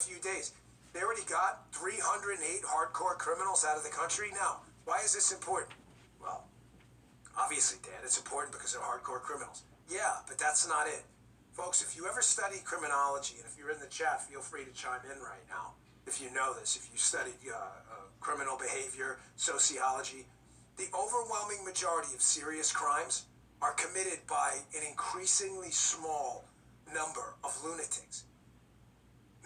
few days. They already got 308 hardcore criminals out of the country. Now, why is this important? Well, obviously, Dan, it's important because they're hardcore criminals. Yeah, but that's not it. Folks, if you ever study criminology, and if you're in the chat, feel free to chime in right now. If you know this, if you studied criminal behavior, sociology, the overwhelming majority of serious crimes are committed by an increasingly small number of lunatics.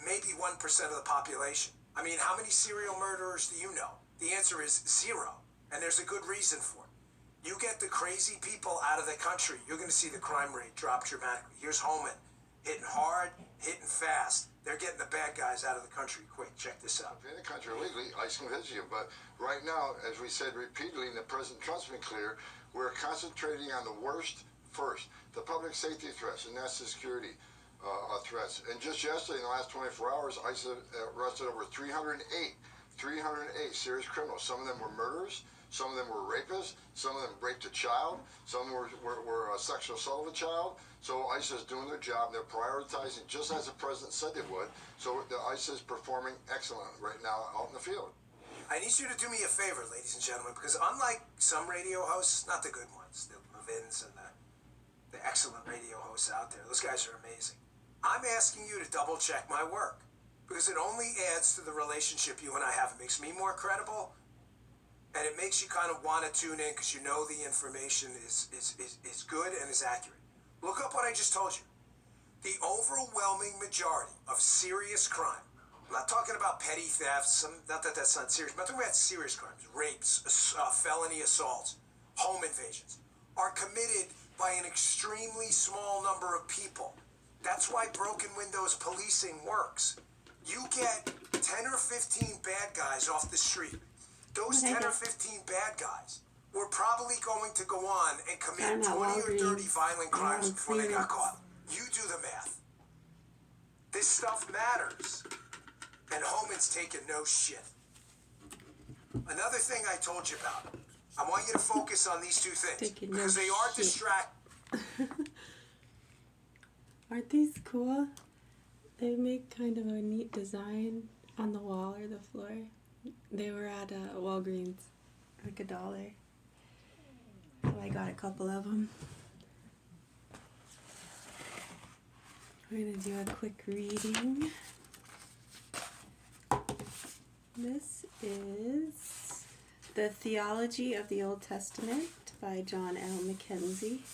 Maybe 1% of the population. I mean, how many serial murderers do you know? The answer is zero, and there's a good reason for it. You get the crazy people out of the country, you're going to see the crime rate drop dramatically. Here's Holman, hitting hard, hitting fast. They're getting the bad guys out of the country quick. Check this out. In the country illegally, ICE can visit you. But right now, as we said repeatedly, and the President Trump's been clear, we're concentrating on the worst first. The public safety threats and national security threats. And just yesterday, in the last 24 hours, ICE arrested over 308 serious criminals. Some of them were murderers. Some of them were rapists. Some of them raped a child. Some were sexual assault of a child. So ICE is doing their job. They're prioritizing just as the president said they would. So the ICE is performing excellent right now out in the field. I need you to do me a favor, ladies and gentlemen, because unlike some radio hosts, not the good ones, the Levins and the excellent radio hosts out there, those guys are amazing. I'm asking you to double check my work because it only adds to the relationship you and I have. It makes me more credible. And it makes you kind of want to tune in because you know the information is good and is accurate. Look up what I just told you. The overwhelming majority of serious crime, I'm not talking about petty thefts, not that that's not serious, but I'm talking about serious crimes, rapes, felony assaults, home invasions, are committed by an extremely small number of people. That's why broken windows policing works. You get 10 or 15 bad guys off the street. Those 10 or 15 bad guys were probably going to go on and commit 20 or 30 violent crimes before they got caught. You do the math. This stuff matters. And Homan's taking no shit. Another thing I told you about. I want you to focus on these two things because they are distracting. Aren't these cool? They make kind of a neat design on the wall or the floor. They were at Walgreens, like $1. So I got a couple of them. We're going to do a quick reading. This is The Theology of the Old Testament by John L. Mackenzie.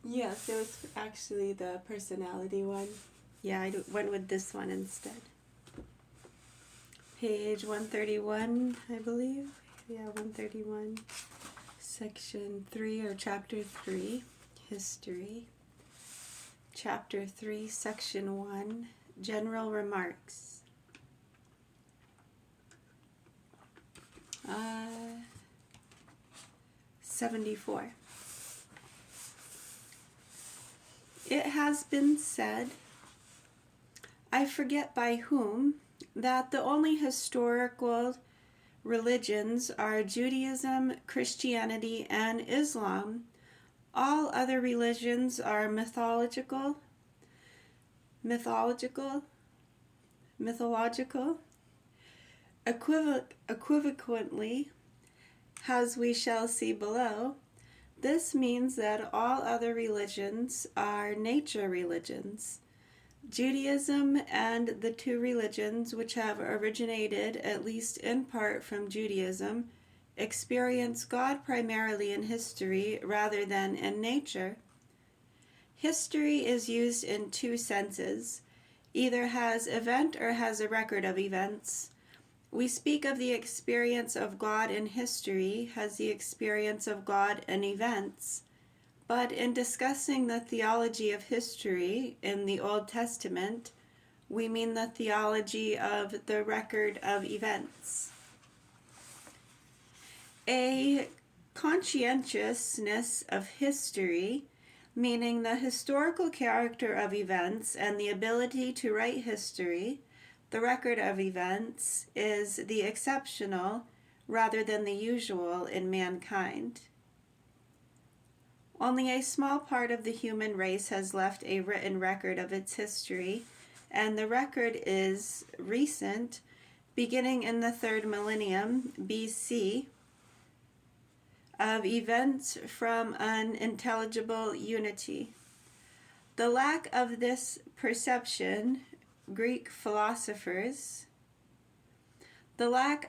Yes, it was actually the personality one. Yeah, I went with this one instead. Page 131, I believe. Yeah, 131. Section 3 or Chapter 3, History. Chapter 3, Section 1, General Remarks. 74. It has been said, I forget by whom, that the only historical religions are Judaism, Christianity, and Islam. All other religions are mythological, equivocally, as we shall see below. This means that all other religions are nature religions. Judaism and the two religions which have originated, at least in part from Judaism, experience God primarily in history rather than in nature. History is used in two senses, either has event or has a record of events. We speak of the experience of God in history as the experience of God in events. But in discussing the theology of history in the Old Testament, we mean the theology of the record of events. A conscientiousness of history, meaning the historical character of events and the ability to write history, the record of events, is the exceptional rather than the usual in mankind. Only a small part of the human race has left a written record of its history, and the record is recent, beginning in the 3rd millennium BC, of events from an intelligible unity. The lack of this perception, Greek philosophers, led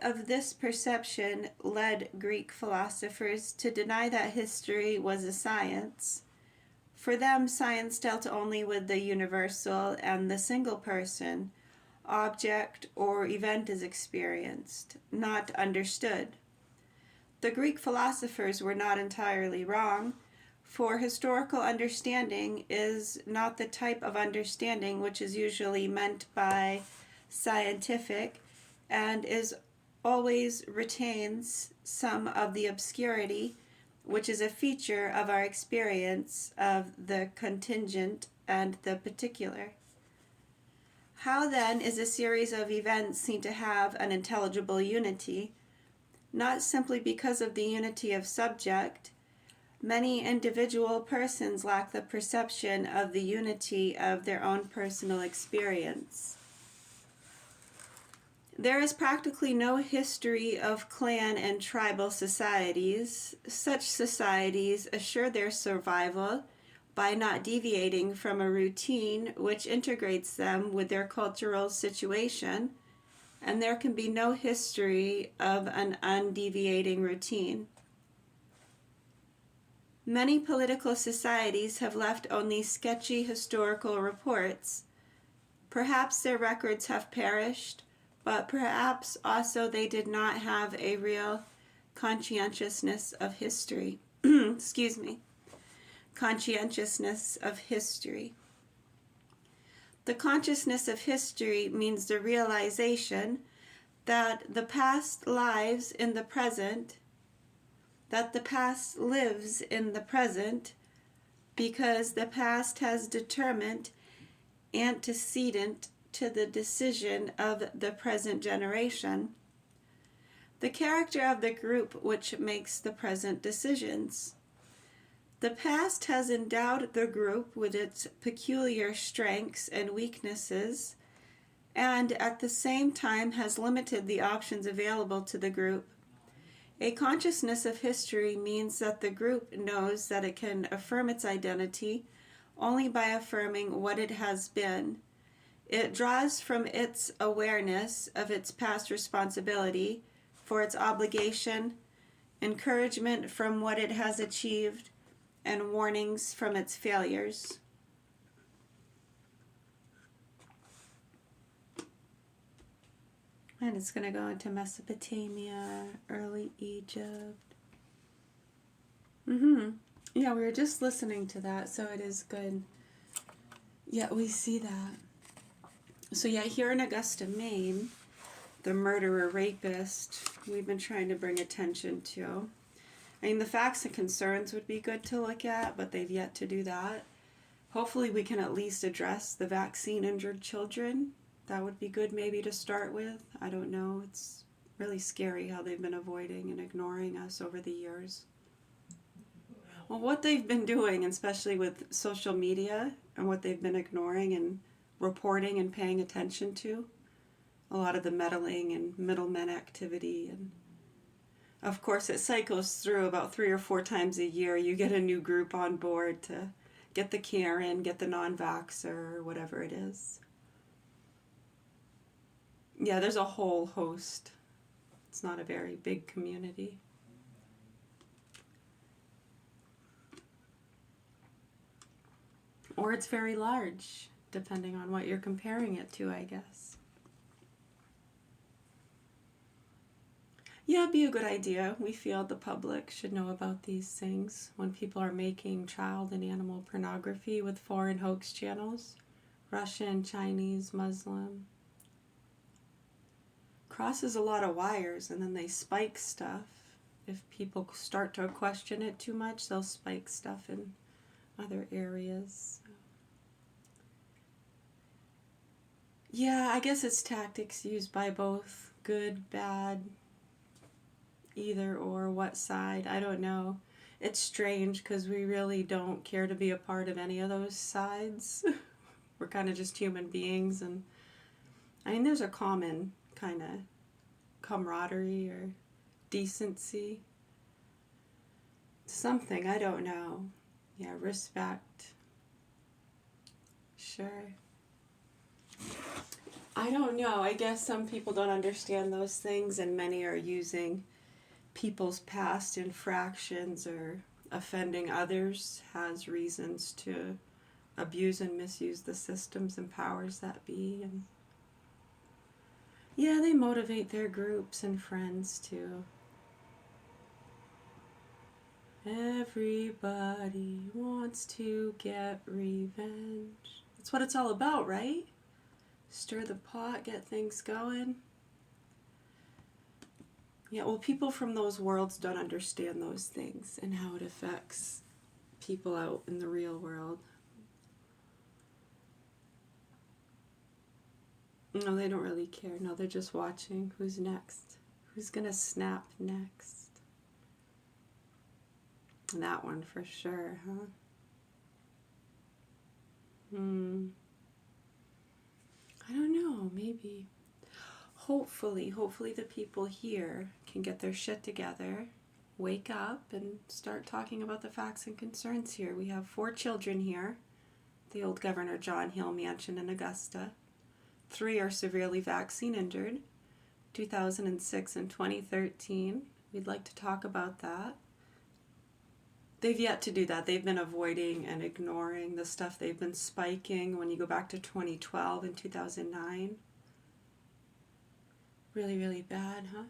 Greek philosophers to deny that history was a science. For them, science dealt only with the universal and the single person, object, or event is experienced, not understood. The Greek philosophers were not entirely wrong, for historical understanding is not the type of understanding which is usually meant by scientific, and is always retains some of the obscurity which is a feature of our experience of the contingent and the particular. How then is a series of events seen to have an intelligible unity? Not simply because of the unity of subject. Many individual persons lack the perception of the unity of their own personal experience. There is practically no history of clan and tribal societies. Such societies assure their survival by not deviating from a routine which integrates them with their cultural situation, and there can be no history of an undeviating routine. Many political societies have left only sketchy historical reports. Perhaps their records have perished, but perhaps also they did not have a real conscientiousness of history. Conscientiousness of history. The consciousness of history means the realization that the past lives in the present, that the past lives in the present, because the past has determined antecedent to the decision of the present generation, the character of the group which makes the present decisions. The past has endowed the group with its peculiar strengths and weaknesses, and at the same time has limited the options available to the group. A consciousness of history means that the group knows that it can affirm its identity only by affirming what it has been. It draws from its awareness of its past responsibility for its obligation, encouragement from what it has achieved, and warnings from its failures. And it's going to go into Mesopotamia, early Egypt. Yeah, we were just listening to that, so it is good. Yeah, we see that. So yeah, here in Augusta, Maine, the murderer rapist, we've been trying to bring attention to. I mean, the facts and concerns would be good to look at, but they've yet to do that. Hopefully we can at least address the vaccine-injured children. That would be good maybe to start with. I don't know. It's really scary how they've been avoiding and ignoring us over the years. Well, what they've been doing, especially with social media, and what they've been ignoring and reporting and paying attention to, a lot of the meddling and middlemen activity, and of course it cycles through about 3 or 4 times a year. You get a new group on board to get the Karen, get the non-vaxxer, whatever it is. Yeah, there's a whole host. It's not a very big community. Or it's very large, depending on what you're comparing it to, I guess. Yeah, it'd be a good idea. We feel the public should know about these things when people are making child and animal pornography with foreign hoax channels. Russian, Chinese, Muslim. Crosses a lot of wires, and then they spike stuff. If people start to question it too much, they'll spike stuff in other areas. Yeah, I guess it's tactics used by both good, bad, either or, what side, I don't know. It's strange because we really don't care to be a part of any of those sides. We're kind of just human beings, and I mean, there's a common kind of camaraderie or decency. Something, I don't know. Yeah, respect. Sure. I don't know. I guess some people don't understand those things, and many are using people's past infractions or offending others as reasons to abuse and misuse the systems and powers that be. And yeah, they motivate their groups and friends too. Everybody wants to get revenge. That's what it's all about, right? Stir the pot, get things going. Yeah, well, people from those worlds don't understand those things and how it affects people out in the real world. No, they don't really care. No, they're just watching. Who's next? Who's gonna snap next? That one for sure, huh? I don't know, maybe. Hopefully the people here can get their shit together, wake up, and start talking about the facts and concerns here. We have 4 children here, the old Governor John Hill mansion in Augusta. 3 are severely vaccine injured, 2006 and 2013. We'd like to talk about that. They've yet to do that. They've been avoiding and ignoring the stuff they've been spiking when you go back to 2012 and 2009. Really, really bad, huh?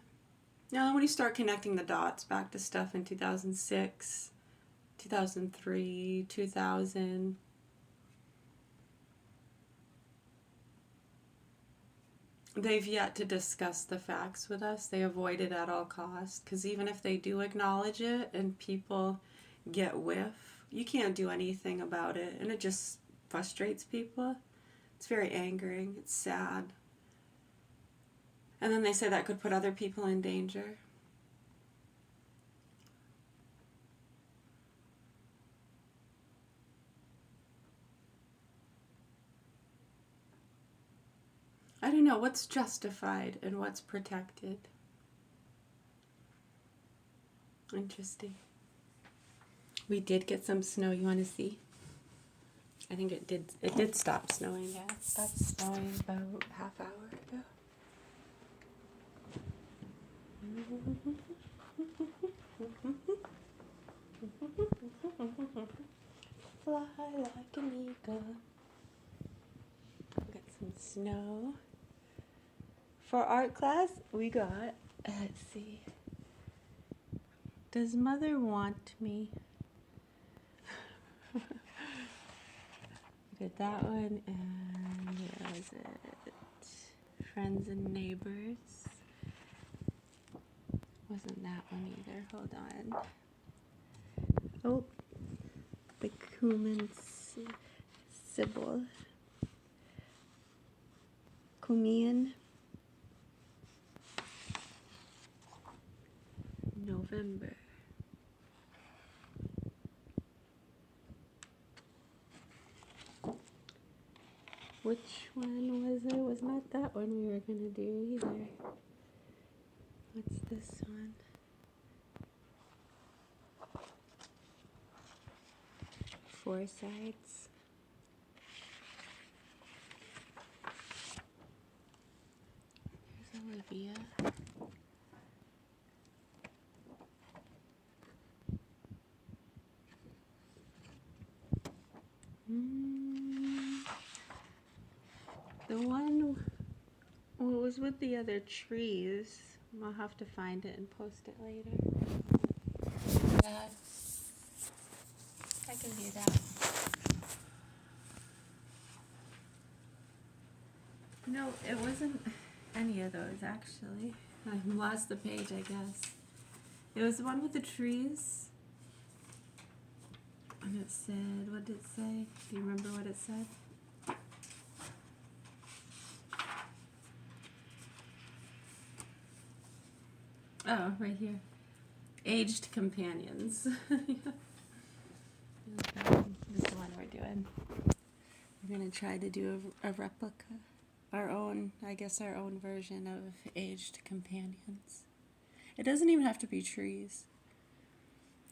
Now, when you start connecting the dots back to stuff in 2006, 2003, 2000, they've yet to discuss the facts with us. They avoid it at all costs, because even if they do acknowledge it and people get whiff, you can't do anything about it, and it just frustrates people. It's very angering. It's sad. And then they say that could put other people in danger. I don't know what's justified and what's protected. Interesting. We did get some snow. You want to see? I think it did stop snowing. Yeah, it stopped snowing about half hour ago. Fly like an eagle. Got some snow. For art class, we got, let's see. Does Mother Want Me? We did that one, and where was it? Friends and Neighbors. Wasn't that one either. Hold on. Oh, the Cumin Sybil. Cumian. November. Which one was it? Was not that one we were going to do either. What's this one? Four Sides. There's Olivia. The one was with the other trees. I'll have to find it and post it later. Yeah, I can do that. No, it wasn't any of those actually. I lost the page, I guess. It was the one with the trees. And it said, what did it say? Do you remember what it said? Oh, right here. Aged companions. This is the one we're doing. We're going to try to do a replica. Our own version of aged companions. It doesn't even have to be trees.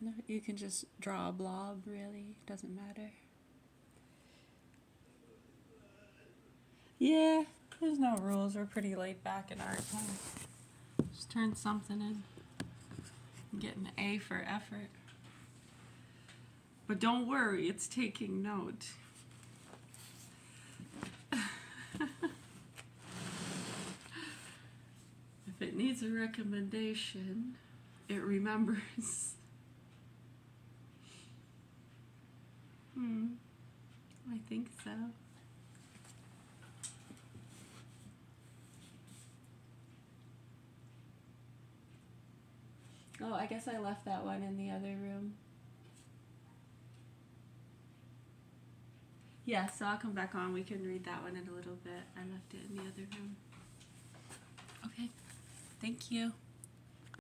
No, you can just draw a blob, really. It doesn't matter. Yeah, there's no rules. We're pretty laid back in art class. Just turn something in. Get an A for effort. But don't worry, it's taking note. If it needs a recommendation, it remembers. I think so. Oh, I guess I left that one in the other room. Yeah, so I'll come back on. We can read that one in a little bit. I left it in the other room. Okay. Thank you.